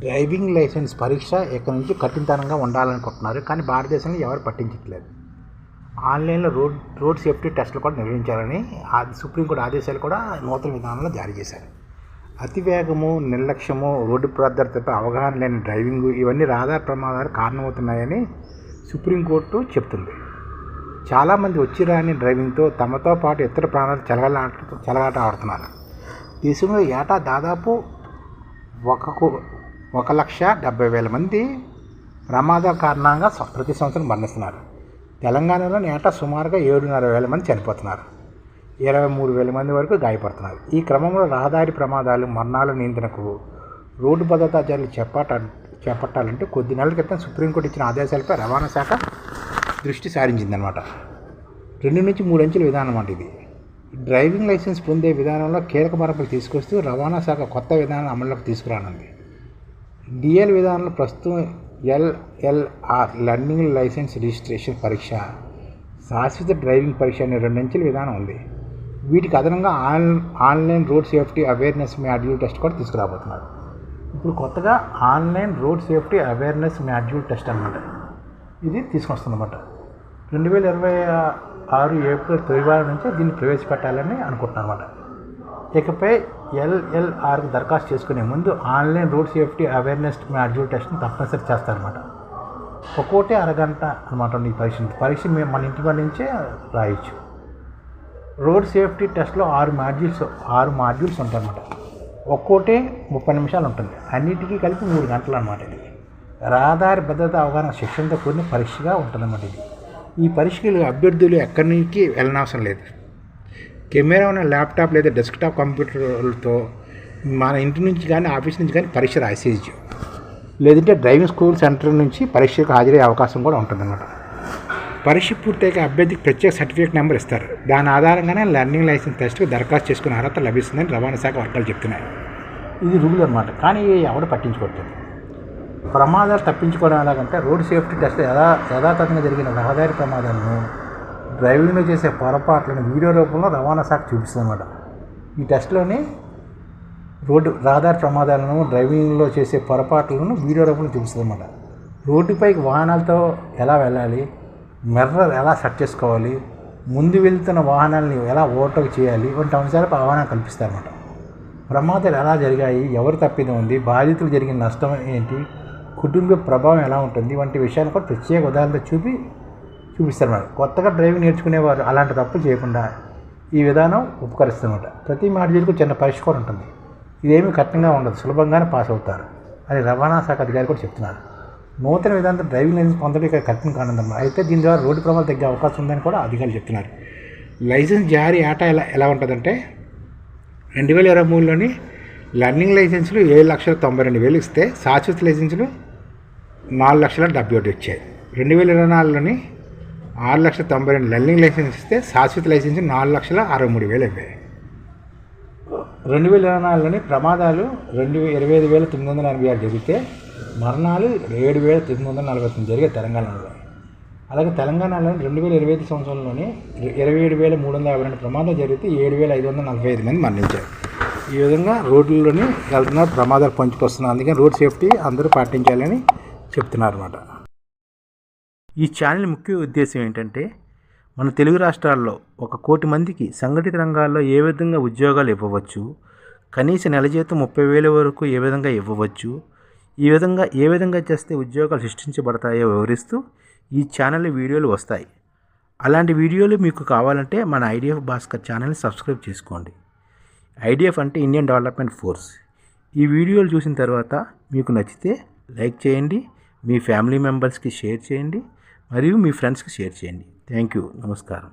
Driving licence పరీక్ష ఇక్కడ నుంచి కఠినతనంగా ఉండాలనుకుంటున్నారు, కానీ భారతదేశంలో ఎవరు పట్టించట్లేదు. ఆన్లైన్లో రోడ్ సేఫ్టీ టెస్టులు కూడా నిర్వహించాలని సుప్రీంకోర్టు ఆదేశాలు కూడా నూతన విధానంలో జారీ చేశారు. అతివేగము, నిర్లక్ష్యము, రోడ్డు భద్రతపై అవగాహన లేని డ్రైవింగ్ ఇవన్నీ రహదారి ప్రమాదాలు కారణమవుతున్నాయని సుప్రీంకోర్టు చెప్తుంది. చాలామంది వచ్చి రాని డ్రైవింగ్తో తమతో పాటు ఇతర ప్రాణాలు చెలగాట ఆడుతున్నారు. దేశంలో ఏటా దాదాపు 1,70,000 మంది ప్రమాదాల కారణంగా ప్రతి సంవత్సరం మరణిస్తున్నారు. తెలంగాణలో ఏటా సుమారుగా 7,500 మంది చనిపోతున్నారు, 23,000 మంది వరకు గాయపడుతున్నారు. ఈ క్రమంలో రహదారి ప్రమాదాలు, మరణాల నియంత్రణకు రోడ్డు భద్రతా చర్యలు చేపట్టాలంటూ కొద్ది నెలల క్రితం సుప్రీంకోర్టు ఇచ్చిన ఆదేశాలపై రవాణా శాఖ దృష్టి సారించిందనమాట. 2 నుంచి 3 అంచెల విధానం అన్నమాట ఇది. డ్రైవింగ్ లైసెన్స్ పొందే విధానంలో కీలక మార్పులు తీసుకొస్తూ రవాణా శాఖ కొత్త విధానాన్ని అమల్లోకి తీసుకురానుంది. డిఎల్ విధానంలో ప్రస్తుతం LLR లర్నింగ్ లైసెన్స్ రిజిస్ట్రేషన్ పరీక్ష, శాశ్వత డ్రైవింగ్ పరీక్ష అనే 2 అంచెల విధానం ఉంది. వీటికి అదనంగా online road safety awareness module test కూడా తీసుకురాబోతున్నారు. ఇప్పుడు కొత్తగా online road safety awareness module test అన్నమాట ఇది తీసుకొస్తుందన్నమాట. 2026 ఏప్రిల్ తొలి వారం నుంచి దీన్ని ప్రవేశపెట్టాలని అనుకుంటున్నారు అన్నమాట. ఇకపై LLRకి దరఖాస్తు చేసుకునే ముందు online road safety awareness module టెస్ట్ని తప్పనిసరి చేస్తారన్నమాట. ఒక్కోటే అరగంట అనమాట ఈ పరీక్ష మన ఇంటి పని నుంచే రాయొచ్చు. రోడ్ సేఫ్టీ టెస్ట్లో 6 మాడ్యూల్స్ ఉంటాయన్నమాట. ఒక్కోటే 30 నిమిషాలు ఉంటుంది. అన్నిటికీ కలిపి 3 గంటలు అనమాట. ఇది రహదారి భద్రత అవగాహన శిక్షణతో కూడిన పరీక్షగా ఉంటుందన్నమాట. ఈ పరీక్షలు అభ్యర్థులు ఎక్కడి నుంచి వెళ్ళనవసరం లేదు. కెమెరా ఉన్న ల్యాప్టాప్ లేదా డెస్క్టాప్ కంప్యూటర్లతో మన ఇంటి నుంచి కానీ ఆఫీస్ నుంచి కానీ పరీక్ష రాసేయచ్చు. లేదంటే డ్రైవింగ్ స్కూల్ సెంటర్ నుంచి పరీక్షకు హాజరయ్యే అవకాశం కూడా ఉంటుందన్నమాట. పరీక్ష పూర్తయ్యాక అభ్యర్థికి ప్రత్యేక సర్టిఫికేట్ నెంబర్ ఇస్తారు. దాని ఆధారంగానే లర్నింగ్ లైసెన్స్ టెస్ట్కి దరఖాస్తు చేసుకునే అర్హత లభిస్తుందని రవాణా శాఖ వర్గాలు చెప్తున్నాయి. ఇది రూల్ అనమాట, కానీ ఎవరు పట్టించుకోవట్లేదు. ప్రమాదాలు తప్పించుకోవడం ఎలాగంటే రోడ్ సేఫ్టీ టెస్ట్ యథాతథంగా జరిగిన రహదారి ప్రమాదాలను, డ్రైవింగ్లో చేసే పొరపాట్లను వీడియో రూపంలో రవాణా శాఖ చూపిస్తుంది అన్నమాట. ఈ టెస్ట్లోని రహదారి ప్రమాదాలను, డ్రైవింగ్లో చేసే పొరపాట్లను వీడియో రూపంలో చూపిస్తుంది అన్నమాట. రోడ్డుపైకి వాహనాలతో ఎలా వెళ్ళాలి, మిర్రర్ ఎలా సెట్ చేసుకోవాలి, ముందు వెళ్తున్న వాహనాలని ఎలా ఓవర్టేక్ చేయాలి వంటి అంశాలపై అవగాహన కల్పిస్తారన్నమాట. ప్రమాదాలు ఎలా జరిగాయి, ఎవరు తప్పిదం ఉంది, బాధితులు జరిగిన నష్టం ఏంటి, కుటుంబ ప్రభావం ఎలా ఉంటుంది వంటి విషయాలు కూడా ప్రత్యేక ఉదాహరణతో చూపిస్తారన్నమాట. కొత్తగా డ్రైవింగ్ నేర్చుకునేవారు అలాంటి తప్పులు చేయకుండా ఈ విధానం ఉపకరిస్తుందన్నమాట. ప్రతి మాడ్యూల్కు చిన్న పరీక్ష కూడా ఉంటుంది. ఇదేమీ కఠినంగా ఉండదు, సులభంగానే పాస్ అవుతారు అని రవాణా శాఖ అధికారి కూడా చెప్తున్నారు. నూతన విధానంతో డ్రైవింగ్ లైసెన్స్ పొందడం ఇక్కడ కఠినం కానుందన్నమాట. అయితే దీని ద్వారా రోడ్డు ప్రమాదాలు తగ్గే అవకాశం ఉందని కూడా అధికారులు చెప్తున్నారు. లైసెన్స్ జారీ ఏటా ఎలా ఉంటుందంటే 2023లోని లర్నింగ్ లైసెన్సులు 7,92,000 ఇస్తే శాశ్వత లైసెన్సులు 4,70,71 వచ్చాయి. 2024లోని 6,92,000 లర్నింగ్ లైసెన్స్ ఇస్తే శాశ్వత లైసెన్స్ 4,63,000 అయిపోయాయి. 2024లోని ప్రమాదాలు 25,986 జరిగితే మరణాలు 7,949 జరిగాయి తెలంగాణలో. అలాగే తెలంగాణలో 2025 సంవత్సరంలోని 27,352 ప్రమాదాలు జరిగితే 7,545 మంది మరణించారు. ఈ విధంగా రోడ్లలోని వెళ్తున్న ప్రమాదాలు పంచుకొస్తున్నారు. అందుకని రోడ్ సేఫ్టీ అందరూ పాటించాలని చెప్తున్నారు అన్నమాట. ఈ ఛానల్ ముఖ్య ఉద్దేశం ఏంటంటే మన తెలుగు రాష్ట్రాల్లో 1 కోటి మందికి సంఘటిత రంగాల్లో ఏ విధంగా ఉద్యోగాలు ఇవ్వవచ్చు, కనీస నెల జీతం 30,000 వరకు ఏ విధంగా ఇవ్వవచ్చు, ఏ విధంగా చేస్తే ఉద్యోగాలు సృష్టించబడతాయో వివరిస్తూ ఈ ఛానల్ వీడియోలు వస్తాయి. అలాంటి వీడియోలు మీకు కావాలంటే మన IDF భాస్కర్ ఛానల్ని సబ్స్క్రైబ్ చేసుకోండి. IDF అంటే ఇండియన్ డెవలప్మెంట్ ఫోర్స్. ఈ వీడియోలు చూసిన తర్వాత మీకు నచ్చితే లైక్ చేయండి, మీ ఫ్యామిలీ మెంబర్స్కి షేర్ చేయండి, మరియు మీ ఫ్రెండ్స్కి షేర్ చేయండి. Thank you. నమస్కారం.